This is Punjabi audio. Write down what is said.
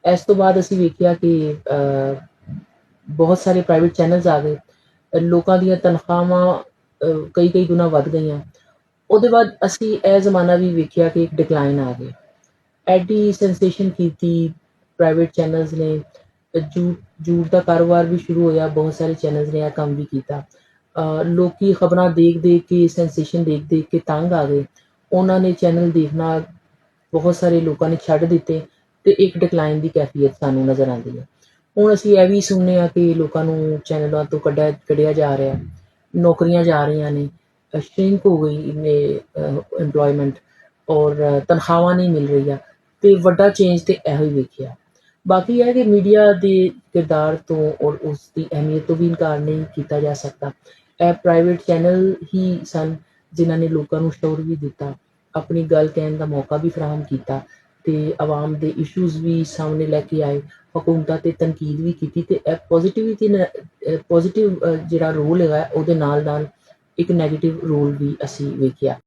ਇਸ ਤੋਂ ਬਾਅਦ ਅਸੀਂ ਵੇਖਿਆ ਕਿ ਬਹੁਤ ਸਾਰੇ ਪ੍ਰਾਈਵੇਟ ਚੈਨਲਸ ਆ ਗਏ, ਲੋਕਾਂ ਦੀਆਂ ਤਨਖਾਹਾਂ ਕਈ ਗੁਣਾ ਵੱਧ ਗਈਆਂ। ਉਹਦੇ ਬਾਅਦ ਅਸੀਂ ਇਹ ਜ਼ਮਾਨਾ ਵੀ ਵੇਖਿਆ ਕਿ ਇੱਕ ਡਿਕਲਾਈਨ ਆ ਗਿਆ। ਐਡੀ ਸੈਂਸੇਸ਼ਨ ਕੀਤੀ ਪ੍ਰਾਈਵੇਟ ਚੈਨਲਸ ਨੇ, ਝੂਠ ਦਾ ਕਾਰੋਬਾਰ ਵੀ ਸ਼ੁਰੂ ਹੋਇਆ, ਬਹੁਤ ਸਾਰੇ ਚੈਨਲਸ ਨੇ ਇਹ ਕੰਮ ਵੀ ਕੀਤਾ। ਲੋਕੀ ਖਬਰਾਂ ਦੇਖ ਕੇ, ਸੈਂਸੇਸ਼ਨ ਦੇਖ ਕੇ ਤੰਗ ਆ ਗਏ। ਉਹਨਾਂ ਨੇ ਚੈਨਲ ਦੇਖਣਾ ਬਹੁਤ ਸਾਰੇ ਲੋਕਾਂ ਨੇ ਛੱਡ ਦਿੱਤੇ ਤੇ ਇੱਕ ਡਿਕਲਾਈਨ ਦੀ ਕੈਫੀਅਤ ਸਾਨੂੰ ਨਜ਼ਰ ਆਉਂਦੀ ਹੈ। ਹੁਣ ਅਸੀਂ ਇਹ ਵੀ ਸੁਣਦੇ ਹਾਂ ਕਿ ਲੋਕਾਂ ਨੂੰ ਚੈਨਲਾਂ ਤੋਂ ਕੱਢਿਆ ਜਾ ਰਿਹਾ, ਨੌਕਰੀਆਂ ਜਾ ਰਹੀਆਂ ਨੇ, ਸ਼ਰਿੰਕ ਹੋ ਗਈ ਨੇ ਇੰਪਲੋਇਮੈਂਟ, ਔਰ ਤਨਖਾਹਾਂ ਨਹੀਂ ਮਿਲ ਰਹੀਆਂ। ਤੇ ਵੱਡਾ ਚੇਂਜ ਤੇ ਇਹੋ ਹੀ ਵੇਖਿਆ। ਬਾਕੀ ਇਹ ਕਿ ਮੀਡੀਆ ਦੇ ਕਿਰਦਾਰ ਤੋਂ ਔਰ ਉਸ ਦੀ ਅਹਿਮੀਅਤ ਤੋਂ ਵੀ ਇਨਕਾਰ ਨਹੀਂ ਕੀਤਾ ਜਾ ਸਕਦਾ। ਇਹ ਪ੍ਰਾਈਵੇਟ ਚੈਨਲ ਹੀ ਸਨ ਜਿਨ੍ਹਾਂ ਨੇ ਲੋਕਾਂ ਨੂੰ ਸ਼ੋਰ ਵੀ ਦਿੱਤਾ, ਆਪਣੀ ਗੱਲ ਕਹਿਣ ਦਾ ਮੌਕਾ ਵੀ ਫਰਾਹਮ ਕੀਤਾ ਤੇ ਆਵਾਮ ਦੇ ਇਸ਼ੂਜ਼ ਵੀ ਸਾਹਮਣੇ ਲੈ ਕੇ ਆਏ, ਹਕੂਮਤਾਂ 'ਤੇ ਤਨਕੀਦ ਵੀ ਕੀਤੀ ਤੇ ਇਹ ਪੋਜ਼ੀਟਿਵ ਜਿਹੜਾ ਰੋਲ ਹੈਗਾ ਉਹਦੇ ਨਾਲ ਇੱਕ ਨੈਗੇਟਿਵ ਰੋਲ ਵੀ ਅਸੀਂ ਵੇਖਿਆ।